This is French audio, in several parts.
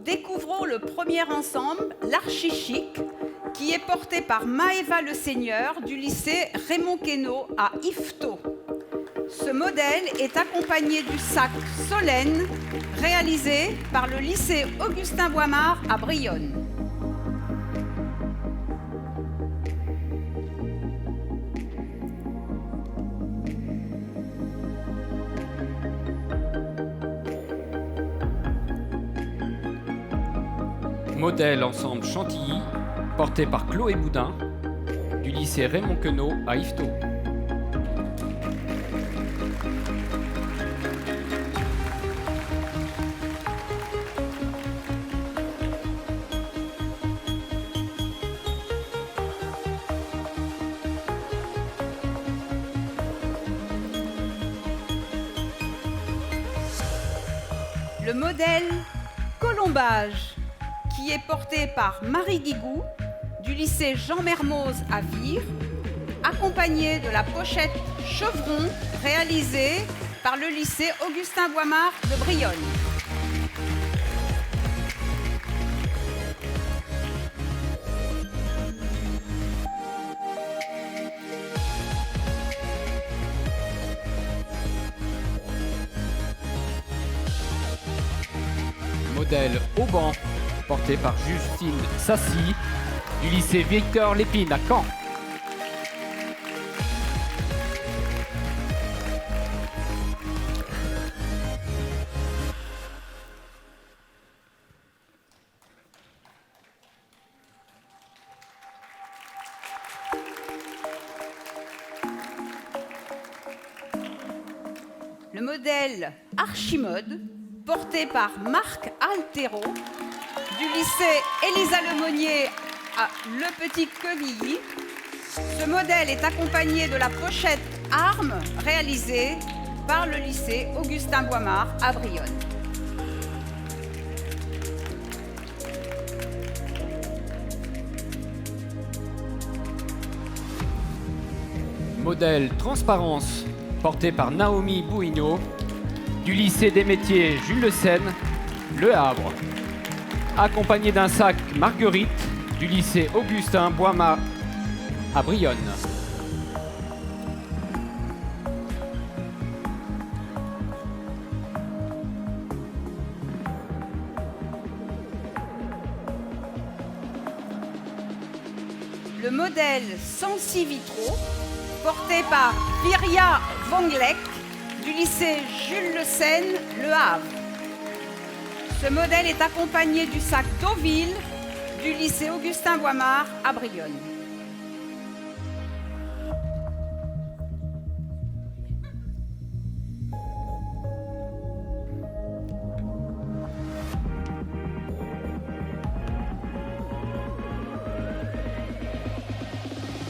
découvrons le premier ensemble, l'Archichic, qui est porté par Maëva Le Seigneur du lycée Raymond Queneau à Yvetot. Ce modèle est accompagné du sac Solène, réalisé par le lycée Augustin Boimard à Brionne. Modèle ensemble Chantilly, porté par Chloé Boudin, du lycée Raymond Queneau à Yvetot. Le modèle Colombage, qui est porté par Marie Guigou du lycée Jean Mermoz à Vire, accompagné de la pochette Chevron réalisée par le lycée Augustin Boimard de Brionne. Modèle Auban, porté par Justine Sassy, du lycée Victor Lépine à Caen. Le modèle Archimode, porté par Marc Altero, du lycée Élisa Lemonnier à Le Petit Quevilly. Ce modèle est accompagné de la pochette Armes, réalisée par le lycée Augustin Boimard à Brionne. Modèle Transparence, porté par Naomi Bouignot, du lycée des métiers Jules Le Seine, Le Havre, accompagné d'un sac Marguerite du lycée Augustin Boimard à Brionne. Le modèle Sensi Vitro, porté par Viria Vonglek du lycée Jules Le Seine, Le Havre. Ce modèle est accompagné du sac Deauville du lycée Augustin Boimard à Brionne.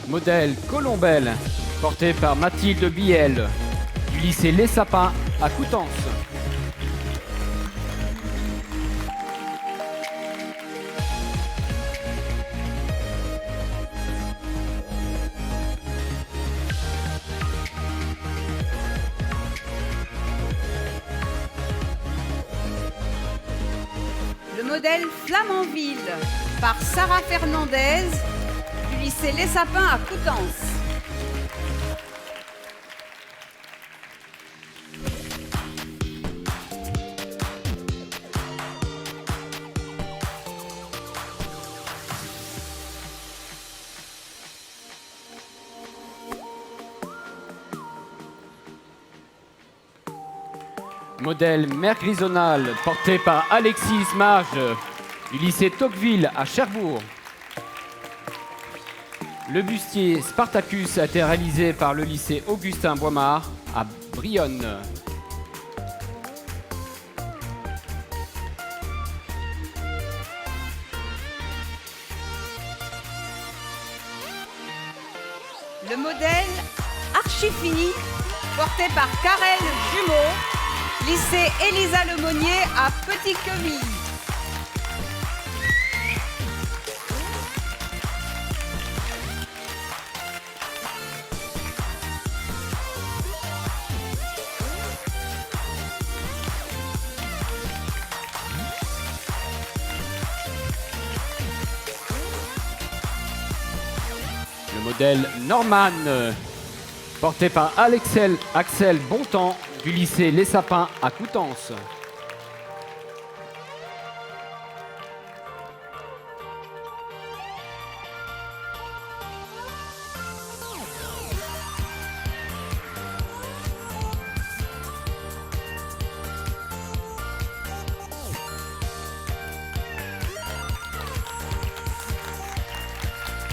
Modèle Colombelle, porté par Mathilde Biel, du lycée Les Sapins à Coutances. Le modèle Flamanville par Sarah Fernandez du lycée Les Sapins à Coutances. Modèle Mère Grisonale, porté par Alexis Marge, du lycée Tocqueville à Cherbourg. Le bustier Spartacus a été réalisé par le lycée Augustin Boimard à Brionne. Le modèle Archifini, porté par Karel Jumeau, lycée Élisa Lemonnier à Petit-Quevilly. modèle Norman, porté par Axel Bontemps du lycée Les Sapins à Coutances.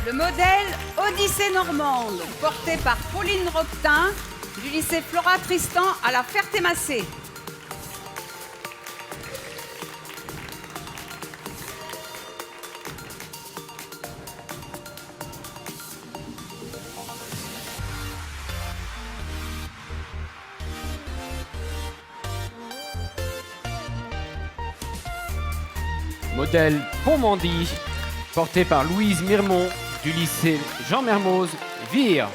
Le modèle Odyssée normande, porté par Pauline Roquetin du lycée Flora Tristan à la Ferté-Massé. Modèle Pont-Mandy, porté par Louise Mirmont du lycée Jean Mermoz, Vire.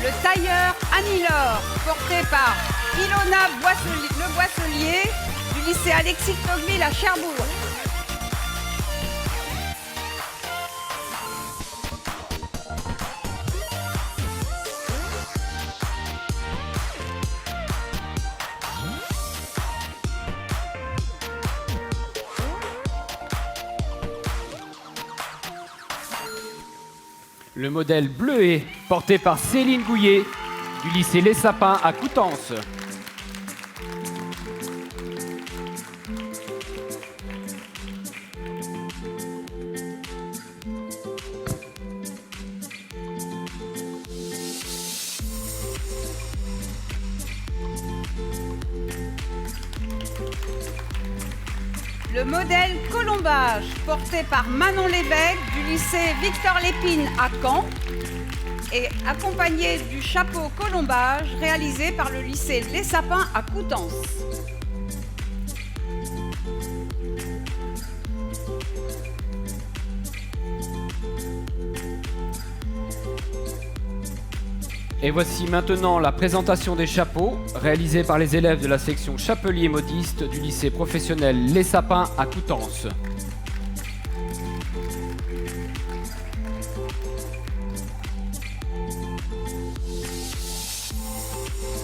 Le tailleur Annie-Laure, porté par Ilona Le Boisselier du lycée Alexis Tocqueville à Cherbourg. Le modèle Bleuet, porté par Céline Gouillet du lycée Les Sapins à Coutances. Le modèle Colombage, porté par Manon Lévesque du lycée Victor Lépine à Caen et accompagné du chapeau Colombage réalisé par le lycée Les Sapins à Coutances. Et voici maintenant la présentation des chapeaux réalisés par les élèves de la section chapelier modiste du lycée professionnel Les Sapins à Coutances.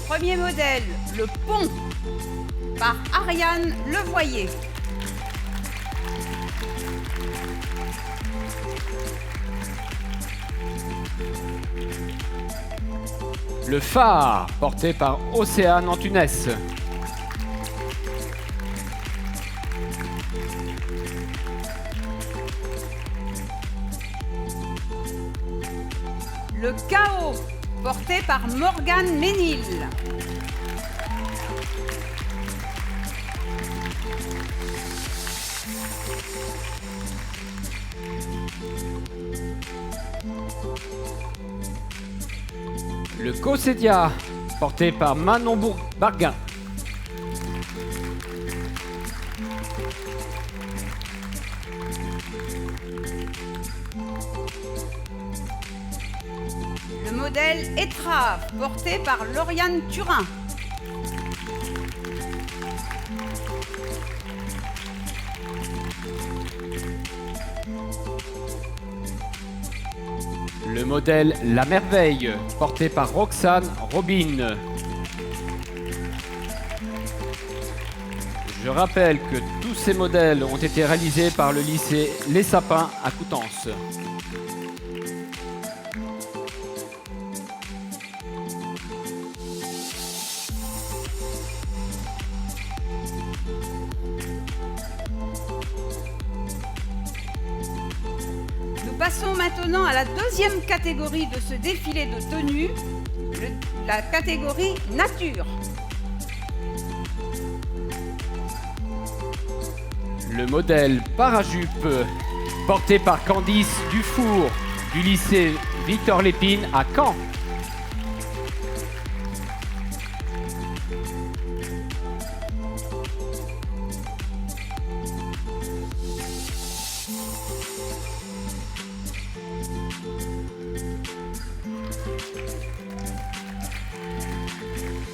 Premier modèle, le pont, par Ariane Levoyer. Le phare, porté par Océane Antunes. Le chaos, porté par Morgane Ménil. Le Cossédia, porté par Manon Barguin. Le modèle Étrave, porté par Lauriane Turin. Le modèle La Merveille, porté par Roxane Robin. Je rappelle que tous ces modèles ont été réalisés par le lycée Les Sapins à Coutances. Nous passons maintenant à la deuxième catégorie de ce défilé de tenues, la catégorie nature. Le modèle Parajupe, porté par Candice Dufour du lycée Victor Lépine à Caen.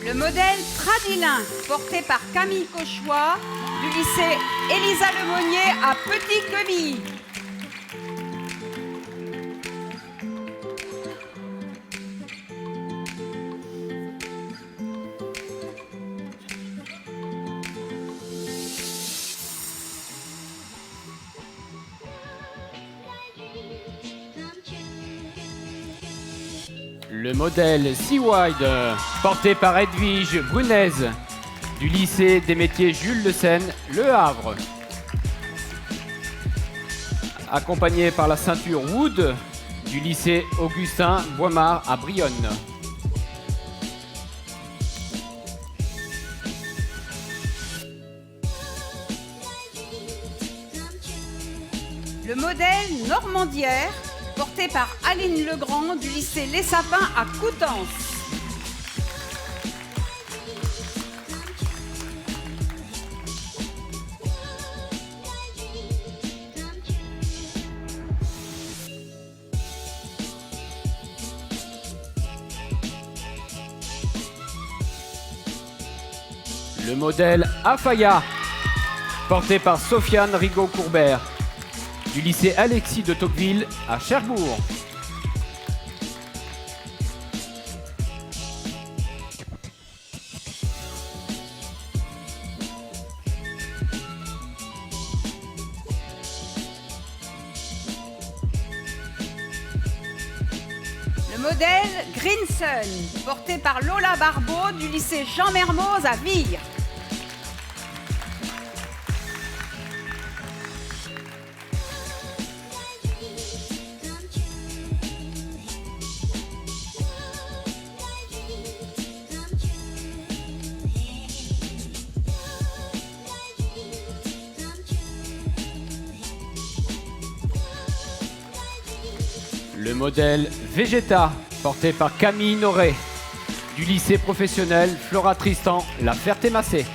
Le modèle Tradilin, porté par Camille Cauchois, du lycée Élisa Lemonnier à Petit-Quevilly. Le modèle Seawide, porté par Edwige Brunez, du lycée des métiers Jules Le Seine, Le Havre. Accompagné par la ceinture Wood, du lycée Augustin Boimard à Brionne. Le modèle Normandière, porté par Aline Legrand du lycée Les Sapins à Coutances. Le modèle Afaya, porté par Sofiane Rigaud-Courbert, du lycée Alexis de Tocqueville à Cherbourg. Le modèle Greensun, porté par Lola Barbeau du lycée Jean Mermoz à Vire. Le modèle Vegeta, porté par Camille Noré, du lycée professionnel Flora Tristan, La Ferté-Massé.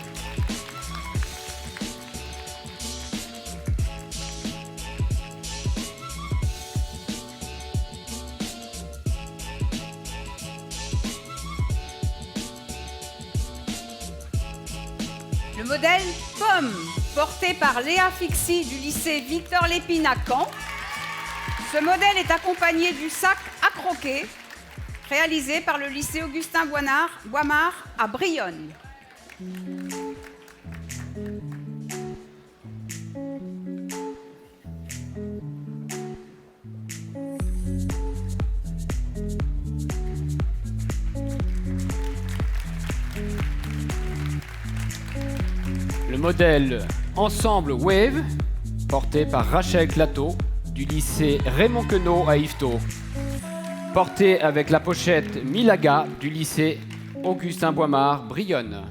Le modèle Pomme, porté par Léa Fixi du lycée Victor Lépine à Caen. Ce modèle est accompagné du sac à croquer, réalisé par le lycée Augustin Boimard à Brionne. Le modèle Ensemble Wave, porté par Rachel Clateau, du lycée Raymond Queneau à Yvetot. Porté avec la pochette Milaga du lycée Augustin Boimard, Brionne.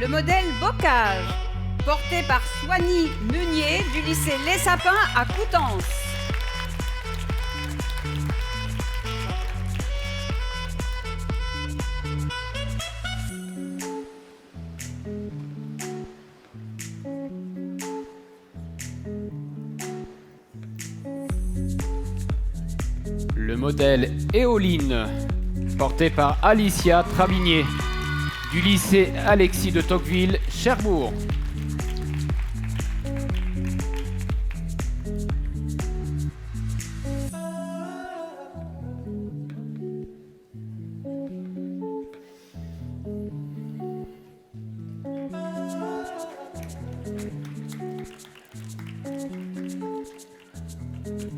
Le modèle Bocage, porté par Soigny Meunier du lycée Les Sapins à Coutances. Le modèle Éoline, porté par Alicia Travigné, du lycée Alexis de Tocqueville, Cherbourg.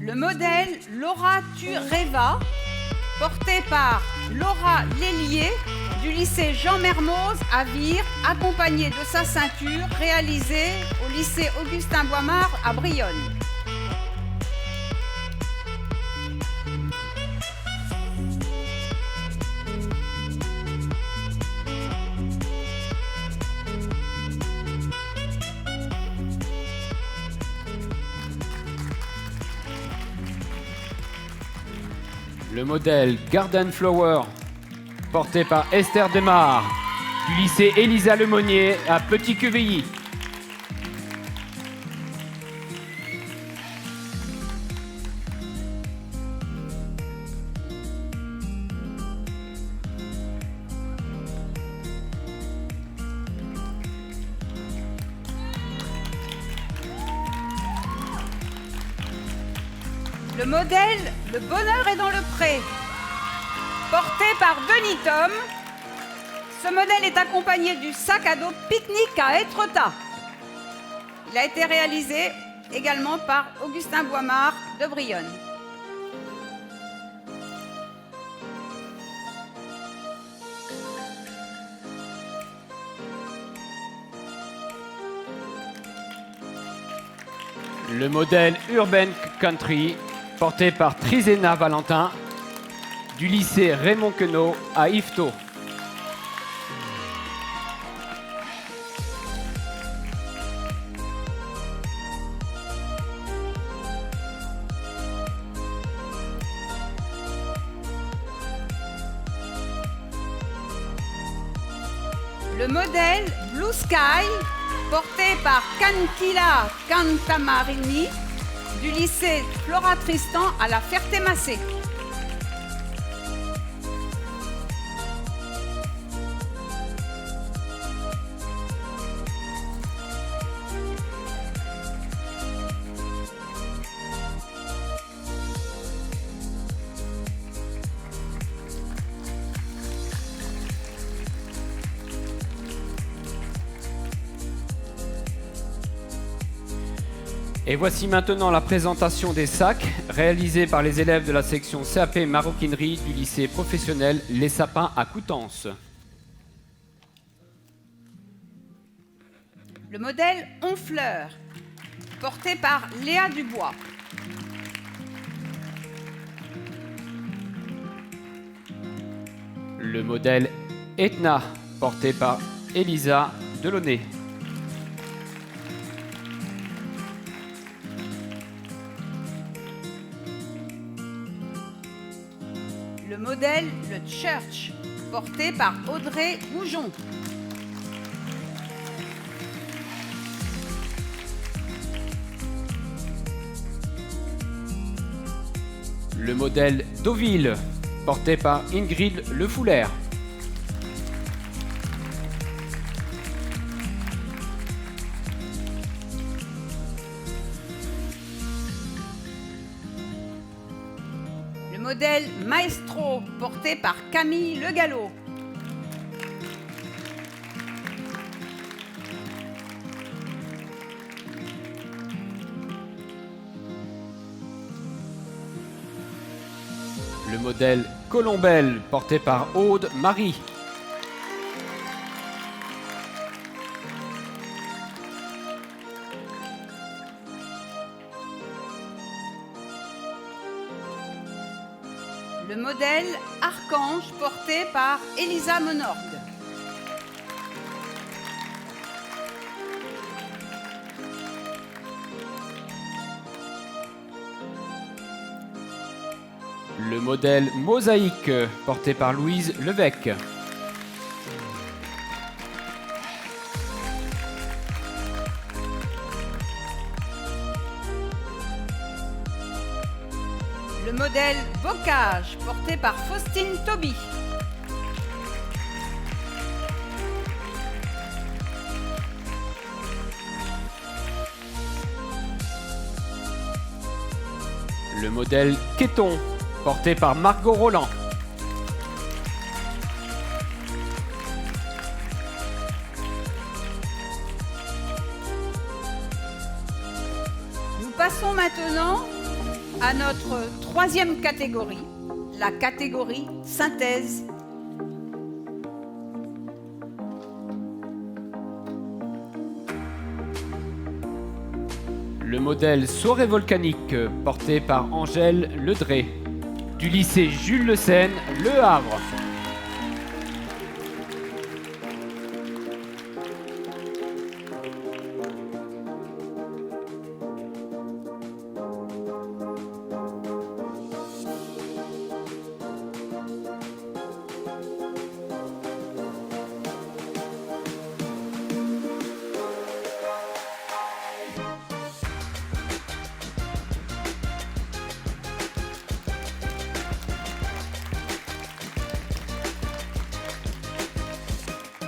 Le modèle Laura Tureva, porté par Laura Lélier du lycée Jean Mermoz à Vire, accompagné de sa ceinture réalisée au lycée Augustin Boimard à Brionne. Le modèle Garden Flower, porté par Esther Demar, du lycée Élisa Lemonnier à Petit-Quevilly. Le modèle Le bonheur est dans le pré, porté par Denis Tom. Ce modèle est accompagné du sac à dos pique-nique à Étretat. Il a été réalisé également par Augustin Boimard de Brionne. Le modèle Urban Country, porté par Trizena Valentin, du lycée Raymond Queneau à Yvetot. Le modèle Blue Sky, porté par Kankila Kantamarini, du lycée Flora Tristan à la Ferté-Massé. Et voici maintenant la présentation des sacs réalisés par les élèves de la section CAP maroquinerie du lycée professionnel Les Sapins à Coutances. Le modèle Honfleur, porté par Léa Dubois. Le modèle Etna, porté par Elisa Delaunay. Le modèle Le Church, porté par Audrey Goujon. Le modèle Deauville, porté par Ingrid Le Foulaire. Le modèle Maestro, porté par Camille Le Gallo. Le modèle Colombelle, porté par Aude Marie. Le modèle Archange, porté par Elisa Menorgue. Le modèle Mosaïque, porté par Louise Levesque. Le modèle Bocage, porté par Faustine Toby. Le modèle Quéton, porté par Margot Roland. Nous passons maintenant à notre troisième catégorie, la catégorie synthèse. Le modèle Soirée volcanique, porté par Angèle Ledré, du lycée Jules Le Seine, Le Havre.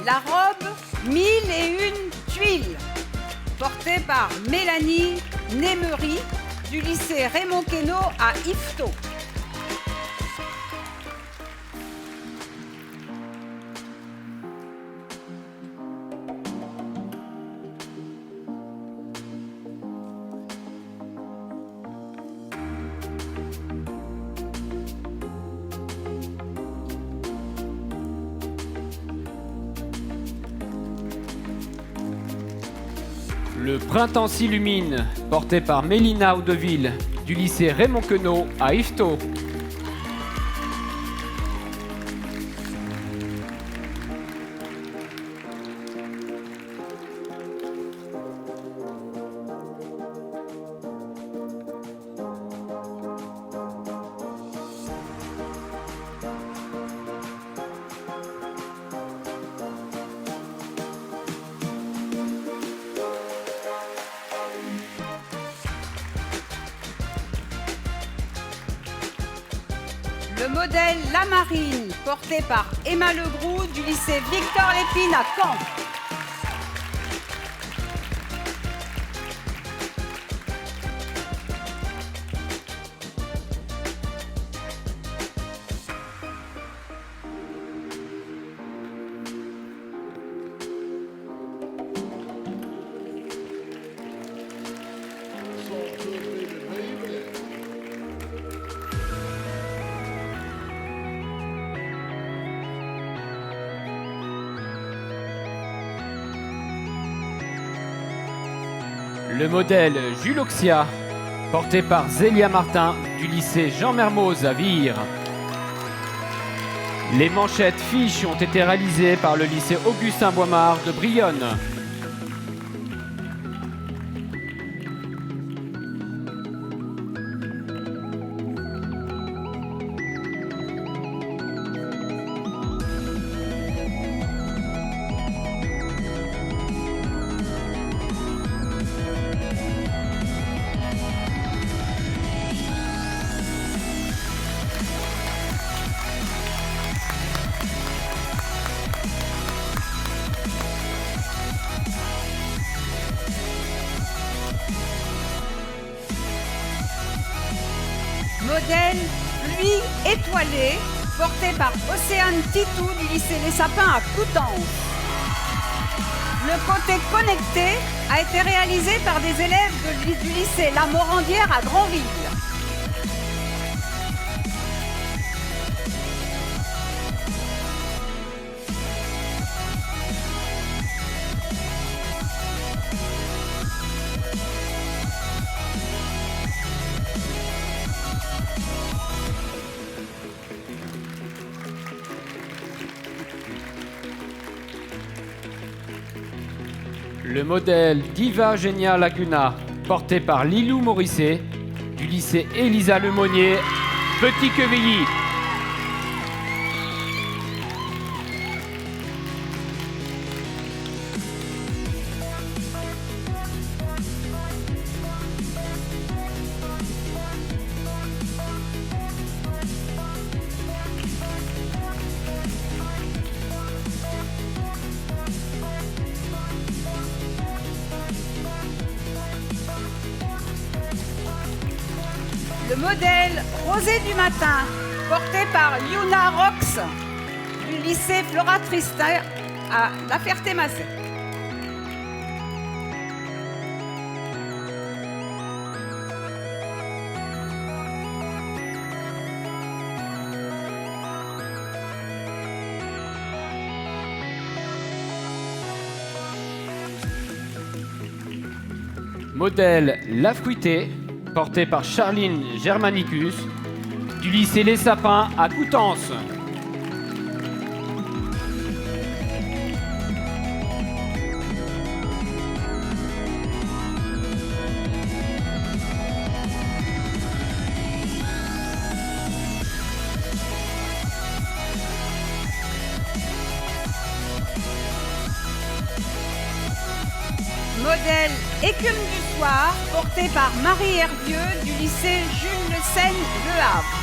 la robe 1001 tuiles, portée par Mélanie Némery du lycée Raymond Queneau à Yvetot. Le Printemps s'illumine, porté par Mélina Audeville, du lycée Raymond Queneau à Yvetot. Le modèle La Marine, porté par Emma Legroux du lycée Victor Lépine à Caen. Le modèle Jules Oxia, porté par Zélia Martin du lycée Jean Mermoz à Vire. Les manchettes fiches ont été réalisées par le lycée Augustin Boimard de Brionne. Modèle Pluie étoilée, porté par Océane Titou du lycée Les Sapins à Coutances. Le côté connecté a été réalisé par des élèves du lycée La Morandière à Granville. Le modèle Diva Genia Laguna, porté par Lilou Morisset, du lycée Élisa Lemonnier, Petit-Quevilly. Le modèle Rosée du matin, porté par Yuna Rox du lycée Flora Tristan à La Ferté-Macé. Modèle La Fruitée, porté par Charline Germanicus, du lycée Les Sapins à Coutances. Modèle Écume du soir, porté par Marie Hervieux du lycée Jules Le Seine Le Havre.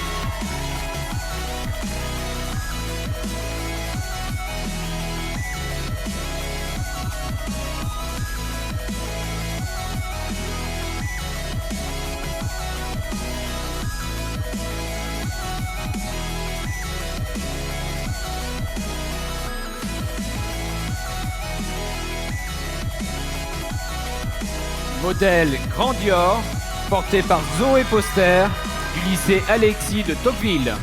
Modèle Grand Dior, porté par Zoé Poster, du lycée Alexis de Tocqueville.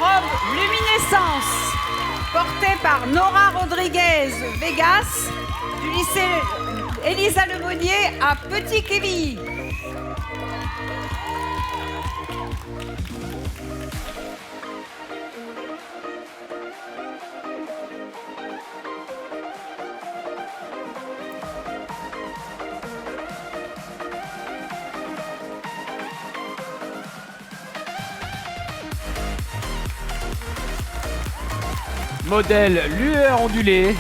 Robe Luminescence, portée par Nora Rodriguez Vegas, du lycée Elisa Lemonnier à Petit-Quevilly. Modèle Lueur ondulée,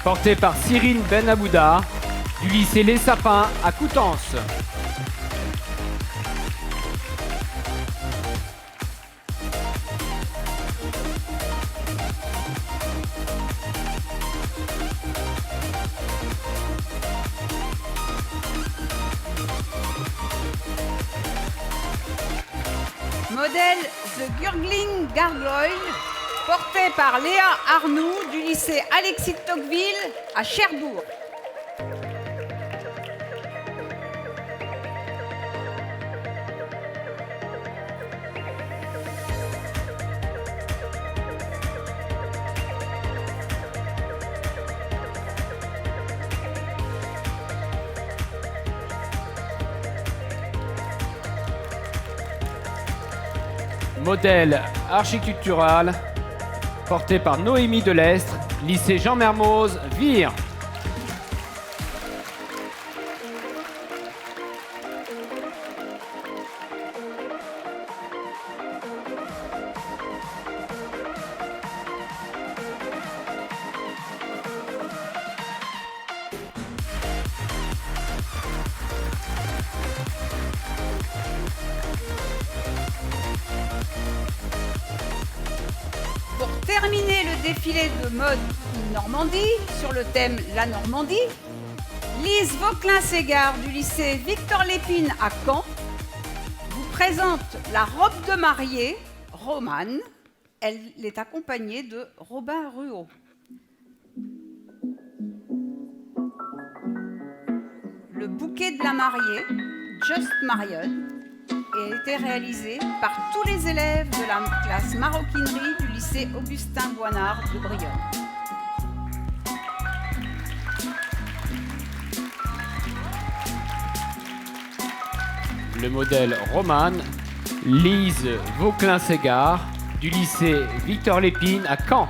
porté par Cyrine Benabouda, du lycée Les Sapins à Coutances. Modèle The Gurgling Gargoyle, porté par Léa Arnoux du lycée Alexis de Tocqueville à Cherbourg. Modèle architectural, porté par Noémie Delestre, lycée Jean Mermoz, Vire. Pour terminer le défilé de mode Normandie sur le thème La Normandie, Lise Vauquelin-Ségard du lycée Victor Lépine à Caen vous présente la robe de mariée romane. Elle est accompagnée de Robin Ruot. Le bouquet de la mariée, Just Marion, et a été réalisé par tous les élèves de la classe maroquinerie du lycée Augustin Boinard de Brionne. Le modèle romane, Lise Vauquelin-Ségard, du lycée Victor Lépine à Caen.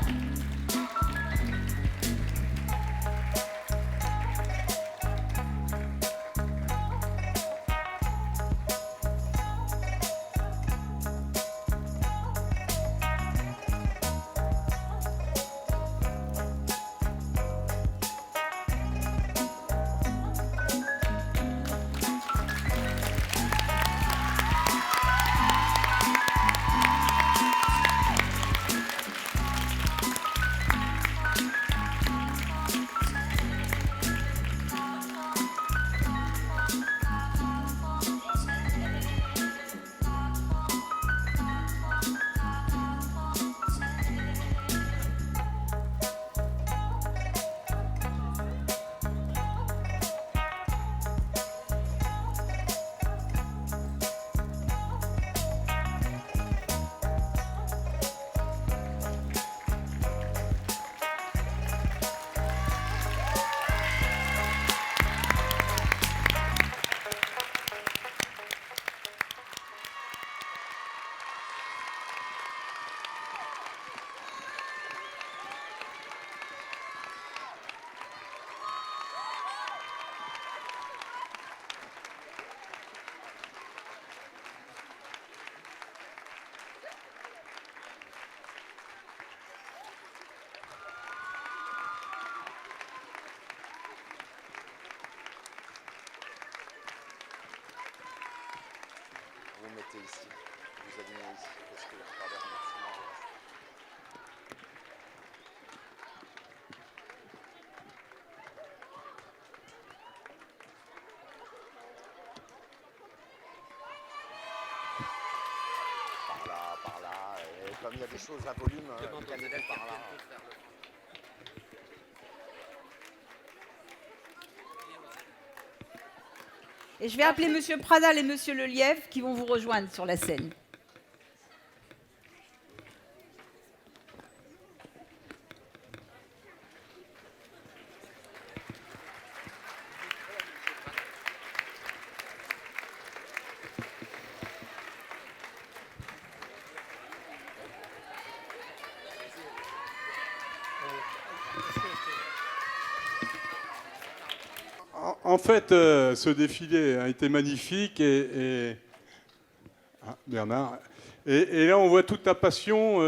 rester ici, vous aligner ici, parce que par les remerciements. Par là, et comme il y a des choses à volume, qualité par là. Et je vais appeler Monsieur Pradal et Monsieur Lelièvre qui vont vous rejoindre sur la scène. En fait, ce défilé a été magnifique Bernard. Et là, on voit toute la passion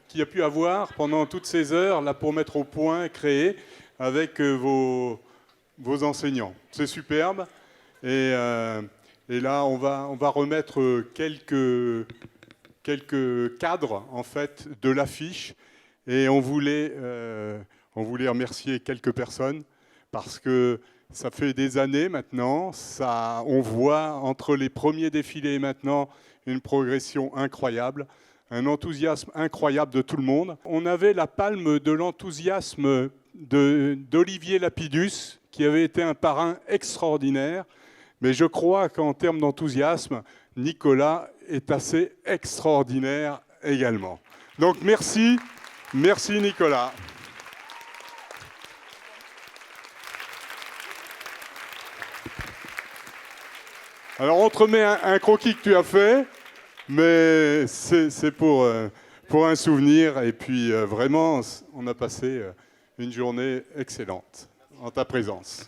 qu'il y a pu avoir pendant toutes ces heures là pour mettre au point, créer avec vos enseignants. C'est superbe. Et là, on va remettre quelques cadres en fait de l'affiche. Et on voulait remercier quelques personnes parce que ça fait des années maintenant, on voit entre les premiers défilés et maintenant une progression incroyable, un enthousiasme incroyable de tout le monde. On avait la palme de l'enthousiasme d'Olivier Lapidus, qui avait été un parrain extraordinaire, mais je crois qu'en termes d'enthousiasme, Nicolas est assez extraordinaire également. Donc merci Nicolas. Alors on te remet un croquis que tu as fait, mais c'est pour un souvenir. Et puis vraiment, on a passé une journée excellente en ta présence.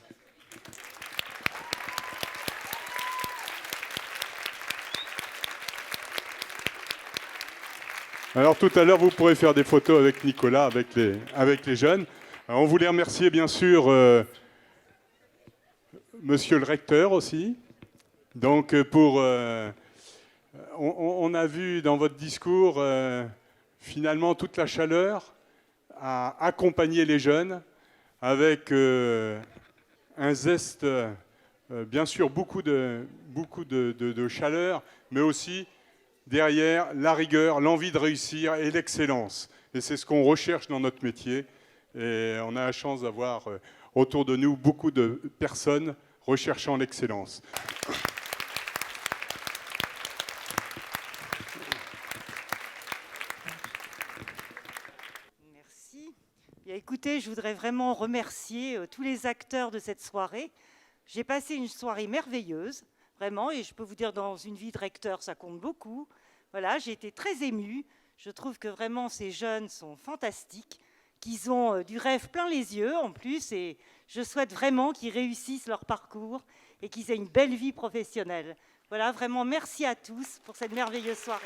Alors tout à l'heure, vous pourrez faire des photos avec Nicolas, avec les jeunes. Alors, on voulait remercier bien sûr Monsieur le recteur aussi. Donc, on a vu dans votre discours, finalement, toute la chaleur à accompagner les jeunes avec un zeste, bien sûr, beaucoup de chaleur, mais aussi derrière la rigueur, l'envie de réussir et l'excellence. Et c'est ce qu'on recherche dans notre métier. Et on a la chance d'avoir autour de nous beaucoup de personnes recherchant l'excellence. Bien, écoutez, je voudrais vraiment remercier tous les acteurs de cette soirée. J'ai passé une soirée merveilleuse, vraiment, et je peux vous dire, dans une vie de recteur, ça compte beaucoup. Voilà, j'ai été très émue. Je trouve que vraiment ces jeunes sont fantastiques, qu'ils ont du rêve plein les yeux en plus, et je souhaite vraiment qu'ils réussissent leur parcours et qu'ils aient une belle vie professionnelle. Voilà, vraiment, merci à tous pour cette merveilleuse soirée.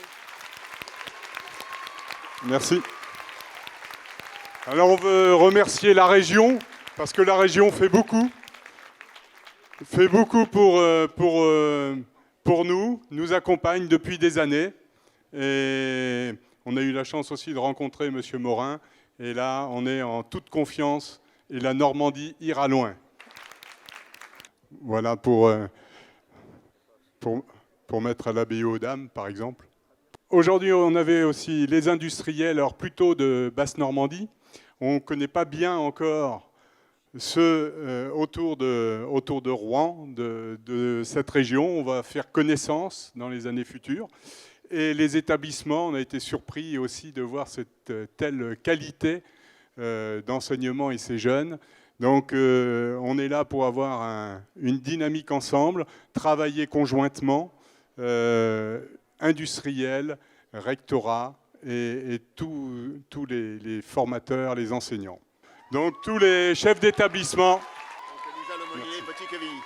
Merci. Alors on veut remercier la région, parce que la région fait beaucoup pour nous accompagne depuis des années. Et on a eu la chance aussi de rencontrer M. Morin. Et là, on est en toute confiance et la Normandie ira loin. Voilà pour mettre à l'abbaye aux dames, par exemple. Aujourd'hui, on avait aussi les industriels, alors plutôt de Basse-Normandie. On ne connaît pas bien encore ceux autour de Rouen, de cette région. On va faire connaissance dans les années futures. Et les établissements, on a été surpris aussi de voir cette telle qualité d'enseignement et ces jeunes. Donc on est là pour avoir une dynamique ensemble, travailler conjointement, industriel, rectorat et tous les formateurs, les enseignants. Donc tous les chefs d'établissement. Donc Elisa Lemonnier, Petit Quevilly.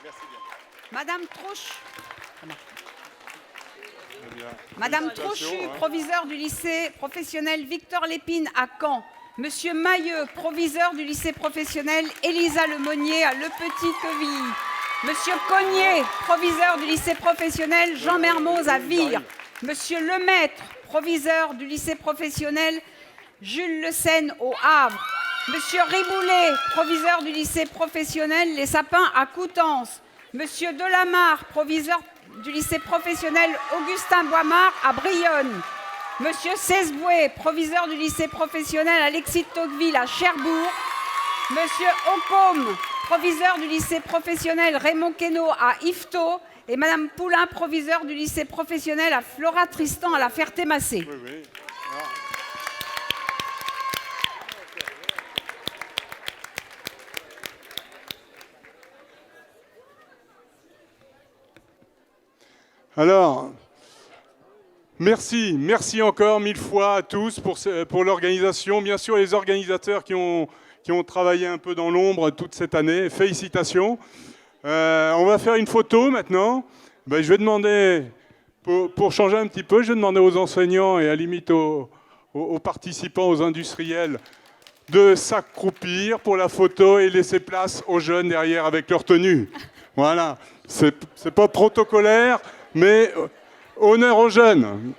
Merci bien. Madame Trouche. Madame Trochu, proviseur du lycée professionnel Victor Lépine à Caen. Monsieur Mailleux, proviseur du lycée professionnel Elisa Lemonnier à Le Petit Quevilly. Monsieur Cognier, proviseur du lycée professionnel Jean Mermoz à Vire. Monsieur Lemaître, proviseur du lycée professionnel Jules Le Seine au Havre. Monsieur Riboulet, proviseur du lycée professionnel Les Sapins à Coutances. Monsieur Delamarre, proviseur du lycée professionnel Augustin Boimard à Brionne. Monsieur Cesboué, proviseur du lycée professionnel Alexis de Tocqueville à Cherbourg. Monsieur Aucombe, proviseur du lycée professionnel Raymond Queneau à Yvetot. Et Madame Poulain, proviseur du lycée professionnel à Flora Tristan à la Ferté-Massé. Oui, oui. Alors, merci encore 1000 fois à tous pour l'organisation. Bien sûr, les organisateurs qui ont travaillé un peu dans l'ombre toute cette année, félicitations. On va faire une photo maintenant. Je vais demander, pour changer un petit peu, je vais demander aux enseignants et à la limite aux participants, aux industriels, de s'accroupir pour la photo et laisser place aux jeunes derrière avec leur tenue. Voilà, c'est pas protocolaire, mais honneur aux jeunes.